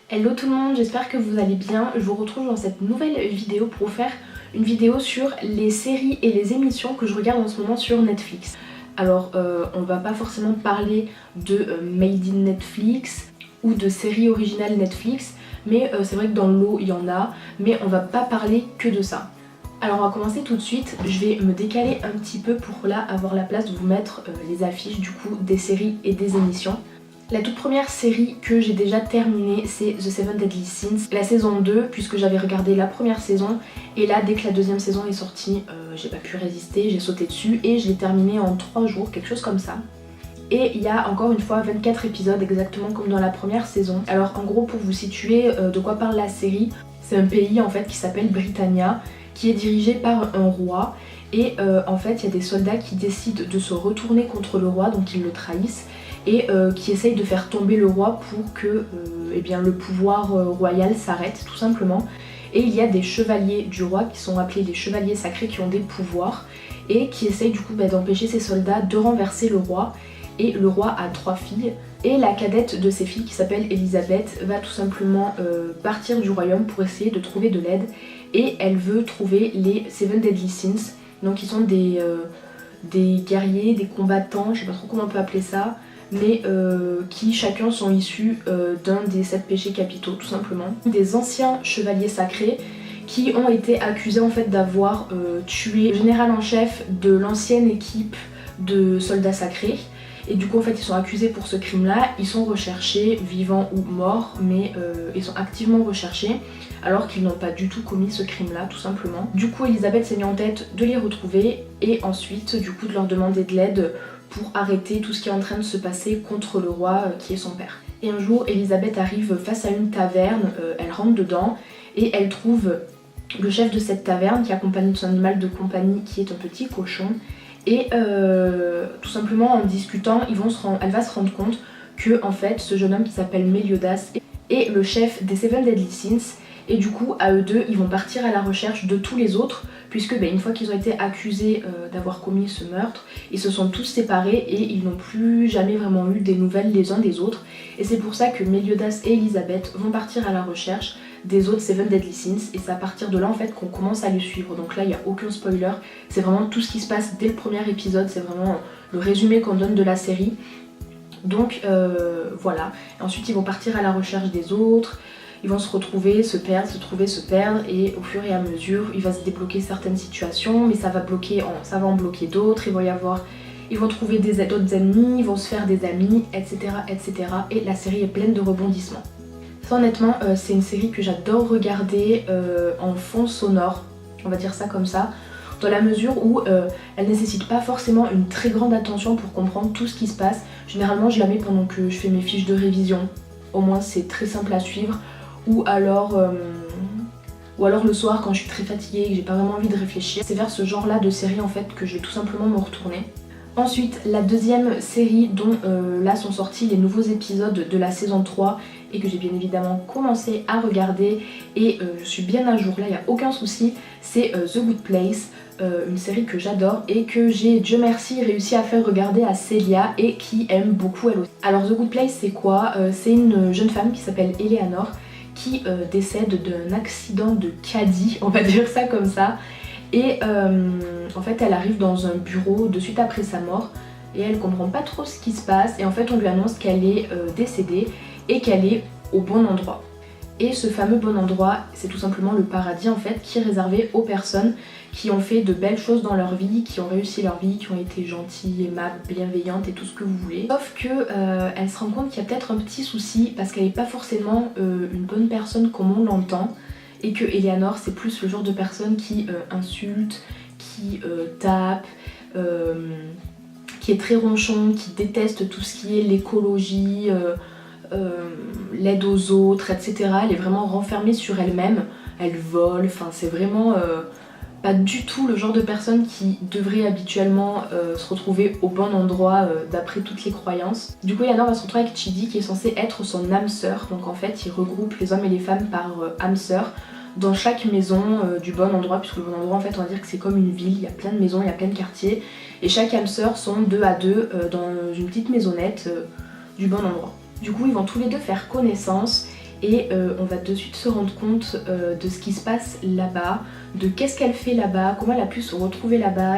Hello tout le monde, j'espère que vous allez bien. Je vous retrouve dans cette nouvelle vidéo pour vous faire une vidéo sur les séries et les émissions que je regarde en ce moment sur Netflix. Alors on va pas forcément parler de Made in Netflix ou de séries originales Netflix, mais c'est vrai que dans le lot il y en a, mais on va pas parler que de ça. Alors on va commencer tout de suite, je vais me décaler un petit peu pour là avoir la place de vous mettre les affiches du coup des séries et des émissions. La toute première série que j'ai déjà terminée, c'est The Seven Deadly Sins, la saison 2, puisque j'avais regardé la première saison, et là dès que la deuxième saison est sortie, j'ai pas pu résister, j'ai sauté dessus et je l'ai terminée en 3 jours, quelque chose comme ça. Et il y a encore une fois 24 épisodes exactement comme dans la première saison. Alors en gros, pour vous situer de quoi parle la série, c'est un pays en fait qui s'appelle Britannia, qui est dirigé par un roi. Et en fait il y a des soldats qui décident de se retourner contre le roi, donc ils le trahissent, et qui essayent de faire tomber le roi pour que eh bien, le pouvoir royal s'arrête tout simplement. Et il y a des chevaliers du roi qui sont appelés les chevaliers sacrés, qui ont des pouvoirs et qui essayent du coup d'empêcher ces soldats de renverser le roi. Et le roi a 3 filles, et la cadette de ces filles qui s'appelle Elisabeth va tout simplement partir du royaume pour essayer de trouver de l'aide, et elle veut trouver les Seven Deadly Sins, donc qui sont des guerriers, des combattants, je sais pas trop comment on peut appeler ça, mais qui chacun sont issus d'un des 7 péchés capitaux tout simplement. Des anciens chevaliers sacrés qui ont été accusés en fait d'avoir tué le général en chef de l'ancienne équipe de soldats sacrés. Et du coup en fait ils sont accusés pour ce crime là, ils sont recherchés vivants ou morts, mais ils sont activement recherchés alors qu'ils n'ont pas du tout commis ce crime là tout simplement. Du coup Elisabeth s'est mis en tête de les retrouver et ensuite du coup de leur demander de l'aide pour arrêter tout ce qui est en train de se passer contre le roi qui est son père. Et un jour Elisabeth arrive face à une taverne, elle rentre dedans et elle trouve le chef de cette taverne qui est accompagné de son animal de compagnie qui est un petit cochon. Et tout simplement en discutant, elle va se rendre compte que en fait ce jeune homme qui s'appelle Meliodas est le chef des Seven Deadly Sins. Et du coup à eux deux ils vont partir à la recherche de tous les autres, puisque une fois qu'ils ont été accusés d'avoir commis ce meurtre, ils se sont tous séparés et ils n'ont plus jamais vraiment eu des nouvelles les uns des autres. Et c'est pour ça que Meliodas et Elisabeth vont partir à la recherche des autres Seven Deadly Sins, et c'est à partir de là en fait qu'on commence à les suivre. Donc là il n'y a aucun spoiler, c'est vraiment tout ce qui se passe dès le premier épisode, c'est vraiment le résumé qu'on donne de la série. Donc voilà, et ensuite ils vont partir à la recherche des autres. Ils vont se retrouver, se perdre, se trouver, se perdre, et au fur et à mesure, il va se débloquer certaines situations, mais ça va en bloquer d'autres. Ils vont trouver d'autres ennemis, ils vont se faire des amis, etc., etc. Et la série est pleine de rebondissements. Ça, honnêtement, c'est une série que j'adore regarder en fond sonore, on va dire ça comme ça, dans la mesure où elle nécessite pas forcément une très grande attention pour comprendre tout ce qui se passe. Généralement, je la mets pendant que je fais mes fiches de révision. Au moins, c'est très simple à suivre. Ou alors le soir quand je suis très fatiguée et que j'ai pas vraiment envie de réfléchir. C'est vers ce genre là de série en fait que je vais tout simplement me retourner. Ensuite la deuxième série dont là sont sortis les nouveaux épisodes de la saison 3 et que j'ai bien évidemment commencé à regarder, et je suis bien à jour là, il n'y a aucun souci, c'est The Good Place. Une série que j'adore et que j'ai, Dieu merci, réussi à faire regarder à Célia et qui aime beaucoup elle aussi. Alors The Good Place c'est quoi? C'est une jeune femme qui s'appelle Eleanor qui décède d'un accident de caddie, on va dire ça comme ça. Et en fait elle arrive dans un bureau de suite après sa mort et elle comprend pas trop ce qui se passe, et en fait on lui annonce qu'elle est décédée et qu'elle est au bon endroit. Et ce fameux bon endroit, c'est tout simplement le paradis en fait, qui est réservé aux personnes qui ont fait de belles choses dans leur vie, qui ont réussi leur vie, qui ont été gentilles, aimables, bienveillantes et tout ce que vous voulez. Sauf que elle se rend compte qu'il y a peut-être un petit souci parce qu'elle n'est pas forcément une bonne personne comme on l'entend, et que Eleanor c'est plus le genre de personne qui insulte, qui tape, qui est très ronchon, qui déteste tout ce qui est l'écologie, l'aide aux autres, etc. Elle est vraiment renfermée sur elle-même, elle vole, enfin c'est vraiment pas du tout le genre de personne qui devrait habituellement se retrouver au bon endroit d'après toutes les croyances. Du coup Eleanor va se retrouver avec Chidi qui est censé être son âme sœur, donc en fait il regroupe les hommes et les femmes par âme sœur dans chaque maison du bon endroit, puisque le bon endroit en fait on va dire que c'est comme une ville, il y a plein de maisons, il y a plein de quartiers, et chaque âme sœur sont 2 à 2 dans une petite maisonnette du bon endroit. Du coup ils vont tous les deux faire connaissance et on va de suite se rendre compte de ce qui se passe là-bas, de qu'est-ce qu'elle fait là-bas, comment elle a pu se retrouver là-bas,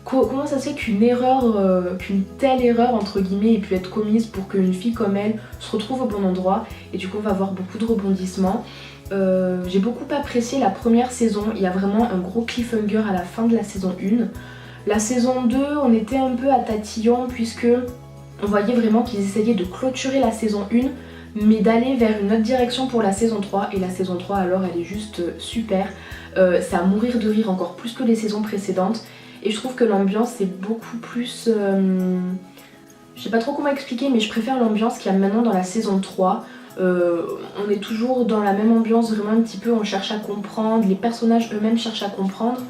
comment ça se fait qu'une erreur, qu'une telle erreur entre guillemets ait pu être commise pour qu'une fille comme elle se retrouve au bon endroit. Et du coup on va avoir beaucoup de rebondissements. J'ai beaucoup apprécié la première saison, il y a vraiment un gros cliffhanger à la fin de la saison 1. La saison 2 on était un peu à tatillon puisque on voyait vraiment qu'ils essayaient de clôturer la saison 1 mais d'aller vers une autre direction pour la saison 3, et la saison 3 alors elle est juste super. C'est à mourir de rire, encore plus que les saisons précédentes, et je trouve que l'ambiance est beaucoup plus... je sais pas trop comment expliquer, mais je préfère l'ambiance qu'il y a maintenant dans la saison 3. On est toujours dans la même ambiance, vraiment un petit peu, on cherche à comprendre, les personnages eux-mêmes cherchent à comprendre,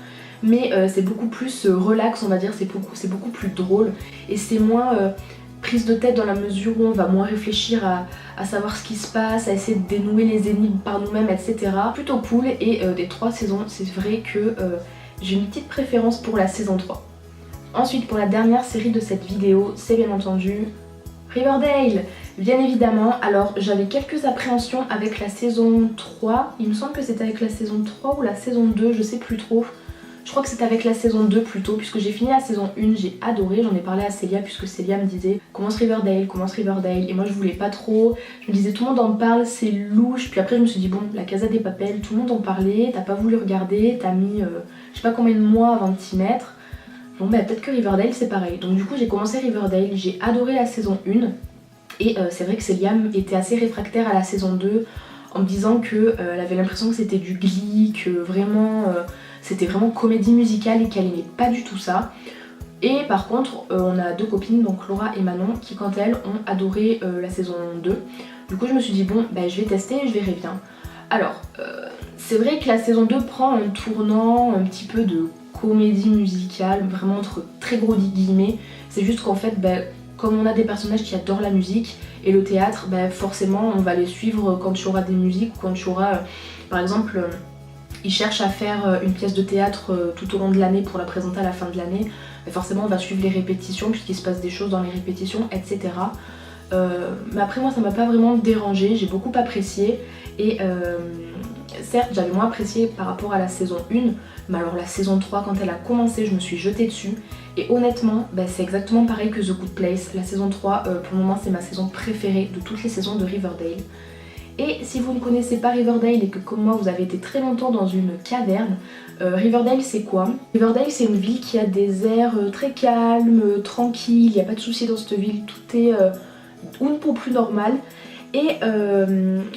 mais c'est beaucoup plus relax on va dire, c'est beaucoup plus drôle, et c'est moins prise de tête dans la mesure où on va moins réfléchir à savoir ce qui se passe, à essayer de dénouer les énigmes par nous-mêmes, etc. Plutôt cool, et des 3 saisons, c'est vrai que j'ai une petite préférence pour la saison 3. Ensuite, pour la dernière série de cette vidéo, c'est bien entendu Riverdale, bien évidemment. Alors j'avais quelques appréhensions avec la saison 3, il me semble que c'était avec la saison 3 ou la saison 2, je sais plus trop. Je crois que c'était avec la saison 2 plutôt, puisque j'ai fini la saison 1, j'ai adoré, j'en ai parlé à Célia puisque Célia me disait commence Riverdale, et moi je voulais pas trop, je me disais tout le monde en parle, c'est louche, puis après je me suis dit bon, la Casa des Papel, tout le monde en parlait, t'as pas voulu regarder, t'as mis je sais pas combien de mois avant de t'y mettre, bon bah peut-être que Riverdale c'est pareil. Donc du coup j'ai commencé Riverdale, j'ai adoré la saison 1, et c'est vrai que Célia était assez réfractaire à la saison 2, en me disant que elle avait l'impression que c'était du Glee, que vraiment... c'était vraiment comédie musicale et qu'elle aimait pas du tout ça. Et par contre, on a 2 copines, donc Laura et Manon, qui quand elles ont adoré la saison 2. Du coup je me suis dit bon, bah, je vais tester et je verrai bien. Alors, c'est vrai que la saison 2 prend un tournant un petit peu de comédie musicale, vraiment entre très gros guillemets. C'est juste qu'en fait, bah, comme on a des personnages qui adorent la musique et le théâtre, bah, forcément on va les suivre quand il y aura des musiques, quand il y aura, par exemple... ils cherchent à faire une pièce de théâtre tout au long de l'année pour la présenter à la fin de l'année. Forcément on va suivre les répétitions puisqu'il se passe des choses dans les répétitions, etc. Mais après moi ça m'a pas vraiment dérangé, j'ai beaucoup apprécié. Et certes j'avais moins apprécié par rapport à la saison 1, mais alors la saison 3 quand elle a commencé je me suis jetée dessus. Et honnêtement bah, c'est exactement pareil que The Good Place. La saison 3 pour le moment c'est ma saison préférée de toutes les saisons de Riverdale. Et si vous ne connaissez pas Riverdale et que comme moi vous avez été très longtemps dans une caverne, Riverdale c'est quoi? Riverdale c'est une ville qui a des airs très calmes, tranquilles, il n'y a pas de soucis dans cette ville, tout est un peu plus normal. Et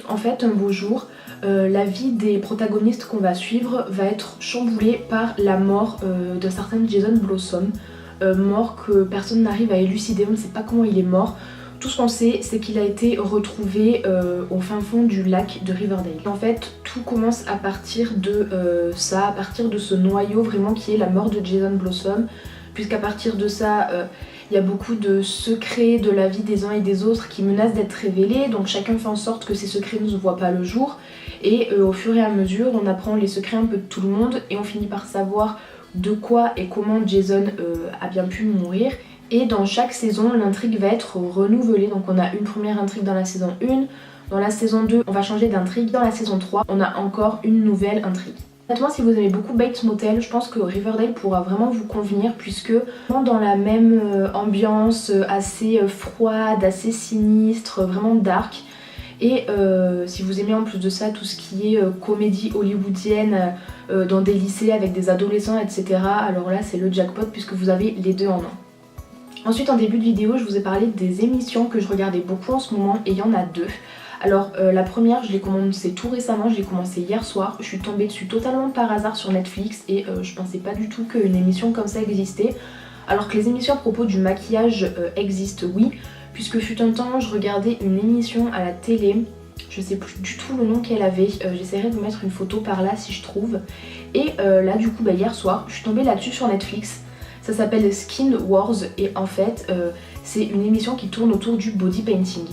en fait un beau jour, la vie des protagonistes qu'on va suivre va être chamboulée par la mort d'un certain Jason Blossom, mort que personne n'arrive à élucider, on ne sait pas comment il est mort. Tout ce qu'on sait, c'est qu'il a été retrouvé au fin fond du lac de Riverdale. En fait, tout commence à partir de ça, à partir de ce noyau vraiment qui est la mort de Jason Blossom, puisqu'à partir de ça, il y a beaucoup de secrets de la vie des uns et des autres qui menacent d'être révélés, donc chacun fait en sorte que ces secrets ne se voient pas le jour, et au fur et à mesure, on apprend les secrets un peu de tout le monde, et on finit par savoir de quoi et comment Jason a bien pu mourir. Et dans chaque saison, l'intrigue va être renouvelée. Donc on a une première intrigue dans la saison 1, dans la saison 2, on va changer d'intrigue, dans la saison 3, on a encore une nouvelle intrigue. Honnêtement, si vous aimez beaucoup Bates Motel, je pense que Riverdale pourra vraiment vous convenir puisque dans la même ambiance assez froide, assez sinistre, vraiment dark. Et si vous aimez en plus de ça tout ce qui est comédie hollywoodienne dans des lycées avec des adolescents, etc. alors là c'est le jackpot puisque vous avez les deux en un. Ensuite en début de vidéo je vous ai parlé des émissions que je regardais beaucoup en ce moment et il y en a 2. Alors la première je l'ai commencé tout récemment, je l'ai commencé hier soir, je suis tombée dessus totalement par hasard sur Netflix et je pensais pas du tout qu'une émission comme ça existait. Alors que les émissions à propos du maquillage existent, oui, puisque fut un temps je regardais une émission à la télé, je sais plus du tout le nom qu'elle avait, j'essaierai de vous mettre une photo par là si je trouve. Et là du coup hier soir je suis tombée là-dessus sur Netflix. Ça s'appelle Skin Wars et en fait c'est une émission qui tourne autour du body painting.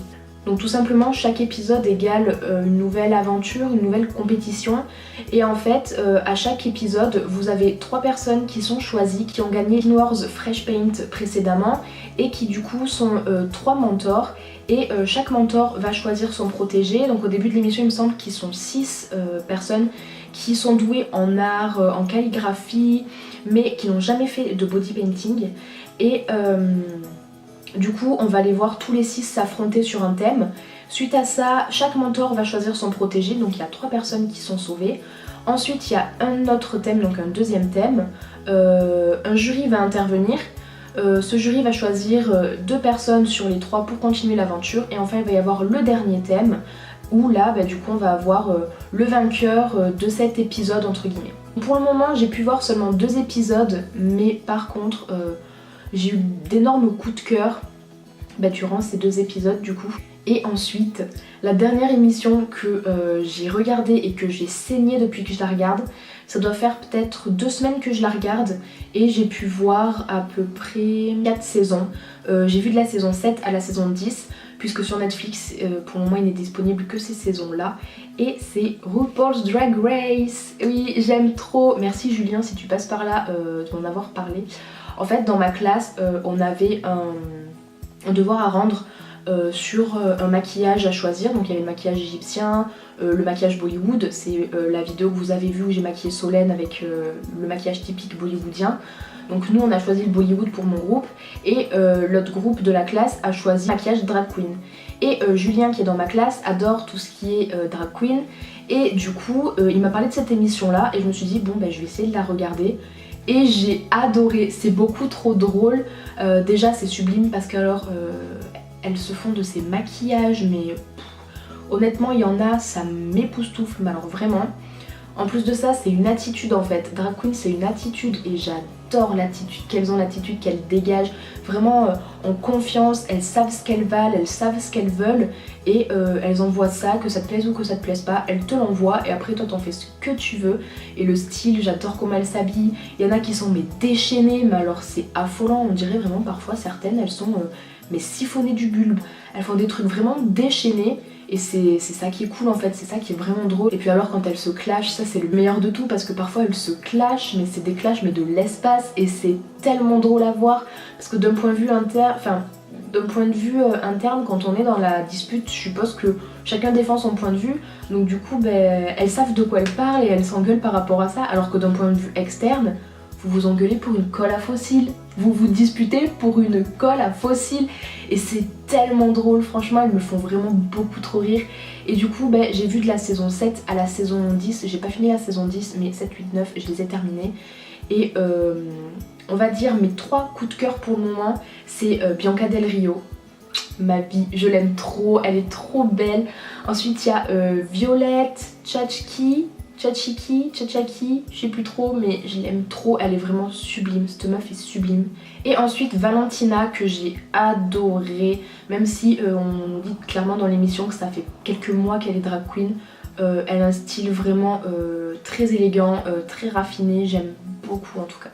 Donc tout simplement chaque épisode égale une nouvelle aventure, une nouvelle compétition et en fait à chaque épisode vous avez 3 personnes qui sont choisies, qui ont gagné Skin Wars Fresh Paint précédemment et qui du coup sont 3 mentors et chaque mentor va choisir son protégé. Donc au début de l'émission il me semble qu'ils sont 6 personnes qui sont douées en art, en calligraphie, mais qui n'ont jamais fait de body painting. Et du coup on va les voir tous les 6 s'affronter sur un thème. Suite à ça, chaque mentor va choisir son protégé, donc il y a 3 personnes qui sont sauvées. Ensuite il y a un autre thème, donc un deuxième thème. Un jury va intervenir. Ce jury va choisir 2 personnes sur les 3 pour continuer l'aventure. Et enfin il va y avoir le dernier thème où là du coup on va avoir le vainqueur de cet épisode entre guillemets. Pour le moment j'ai pu voir seulement 2 épisodes, mais par contre j'ai eu d'énormes coups de cœur durant ces 2 épisodes du coup. Et ensuite, la dernière émission que j'ai regardée et que j'ai saigné depuis que je la regarde, ça doit faire peut-être 2 semaines que je la regarde et j'ai pu voir à peu près 4 saisons. J'ai vu de la saison 7 à la saison 10, puisque sur Netflix, pour le moment, il n'est disponible que ces saisons-là. Et c'est RuPaul's Drag Race. Oui, j'aime trop. Merci Julien si tu passes par là de m'en avoir parlé. En fait, dans ma classe, on avait un devoir à rendre sur un maquillage à choisir. Donc il y avait le maquillage égyptien, le maquillage Bollywood, c'est la vidéo que vous avez vue où j'ai maquillé Solène avec le maquillage typique bollywoodien. Donc nous on a choisi le Bollywood pour mon groupe et l'autre groupe de la classe a choisi le maquillage drag queen. Et Julien qui est dans ma classe adore tout ce qui est drag queen et du coup il m'a parlé de cette émission là et je me suis dit bon je vais essayer de la regarder. Et j'ai adoré, c'est beaucoup trop drôle. Déjà c'est sublime parce qu'alors elles se font de ces maquillages mais honnêtement il y en a, ça m'époustoufle, mais alors vraiment. En plus de ça c'est une attitude en fait, drag queen c'est une attitude et j'adore l'attitude qu'elles ont, l'attitude qu'elles dégagent. Vraiment en confiance, elles savent ce qu'elles valent, elles savent ce qu'elles veulent et elles envoient ça, que ça te plaise ou que ça te plaise pas, elles te l'envoient et après toi t'en fais ce que tu veux. Et le style, j'adore comment elles s'habillent, il y en a qui sont mais déchaînées, mais alors c'est affolant, on dirait vraiment parfois certaines elles sont mais siphonnées du bulbe, elles font des trucs vraiment déchaînés. Et c'est ça qui est cool en fait, c'est ça qui est vraiment drôle. Et puis alors quand elles se clashent, ça c'est le meilleur de tout parce que parfois elles se clashent, mais c'est des clashs mais de l'espace et c'est tellement drôle à voir parce que d'un point de vue interne, quand on est dans la dispute, je suppose que chacun défend son point de vue, donc du coup elles savent de quoi elles parlent et elles s'engueulent par rapport à ça, alors que d'un point de vue externe, vous vous engueulez pour une colle à fossiles, vous vous disputez pour une colle à fossiles et c'est tellement drôle, franchement elles me font vraiment beaucoup trop rire. Et du coup j'ai vu de la saison 7 à la saison 10, j'ai pas fini la saison 10 mais 7, 8, 9 je les ai terminés. Et on va dire mes 3 coups de cœur pour le moment, c'est Bianca Del Rio. Ma vie, je l'aime trop, elle est trop belle. Ensuite il y a Violette Chachki, je sais plus trop, mais je l'aime trop, elle est vraiment sublime, cette meuf est sublime. Et ensuite Valentina que j'ai adorée, même si on nous dit clairement dans l'émission que ça fait quelques mois qu'elle est drag queen. Elle a un style vraiment très élégant, très raffiné, j'aime beaucoup en tout cas.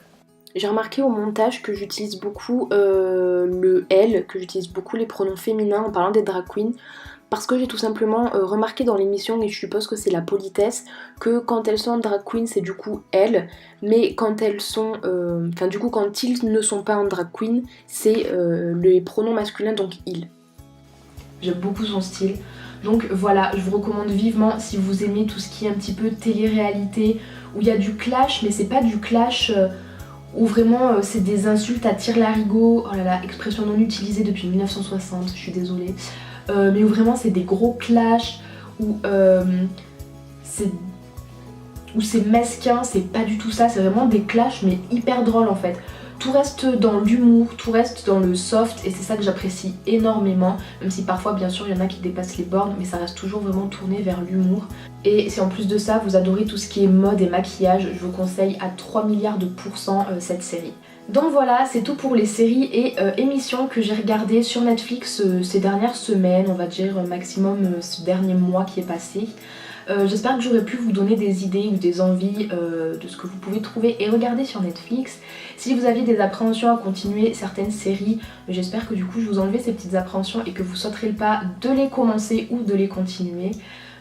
J'ai remarqué au montage que j'utilise beaucoup le elle, que j'utilise beaucoup les pronoms féminins en parlant des drag queens. Parce que j'ai tout simplement remarqué dans l'émission, et je suppose que c'est la politesse, que quand elles sont en drag queen c'est du coup elles, mais quand elles sont, du coup quand ils ne sont pas en drag queen, c'est les pronoms masculins, donc ils. J'aime beaucoup son style. Donc voilà, je vous recommande vivement si vous aimez tout ce qui est un petit peu télé-réalité, où il y a du clash, mais c'est pas du clash où vraiment c'est des insultes à tire-larigot, oh là là, expression non utilisée depuis 1960, je suis désolée. Mais où vraiment c'est des gros clashs, où c'est mesquin, c'est pas du tout ça, c'est vraiment des clashs mais hyper drôles en fait. Tout reste dans l'humour, tout reste dans le soft et c'est ça que j'apprécie énormément, même si parfois bien sûr il y en a qui dépassent les bornes, mais ça reste toujours vraiment tourné vers l'humour. Et si en plus de ça vous adorez tout ce qui est mode et maquillage, je vous conseille à 3 milliards de pourcents cette série. Donc voilà, c'est tout pour les séries et émissions que j'ai regardées sur Netflix ces dernières semaines, on va dire maximum ce dernier mois qui est passé. J'espère que j'aurai pu vous donner des idées ou des envies de ce que vous pouvez trouver et regarder sur Netflix. Si vous aviez des appréhensions à continuer certaines séries, j'espère que du coup je vous enlève ces petites appréhensions et que vous sauterez le pas de les commencer ou de les continuer.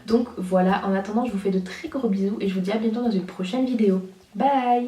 Donc voilà, en attendant je vous fais de très gros bisous et je vous dis à bientôt dans une prochaine vidéo. Bye!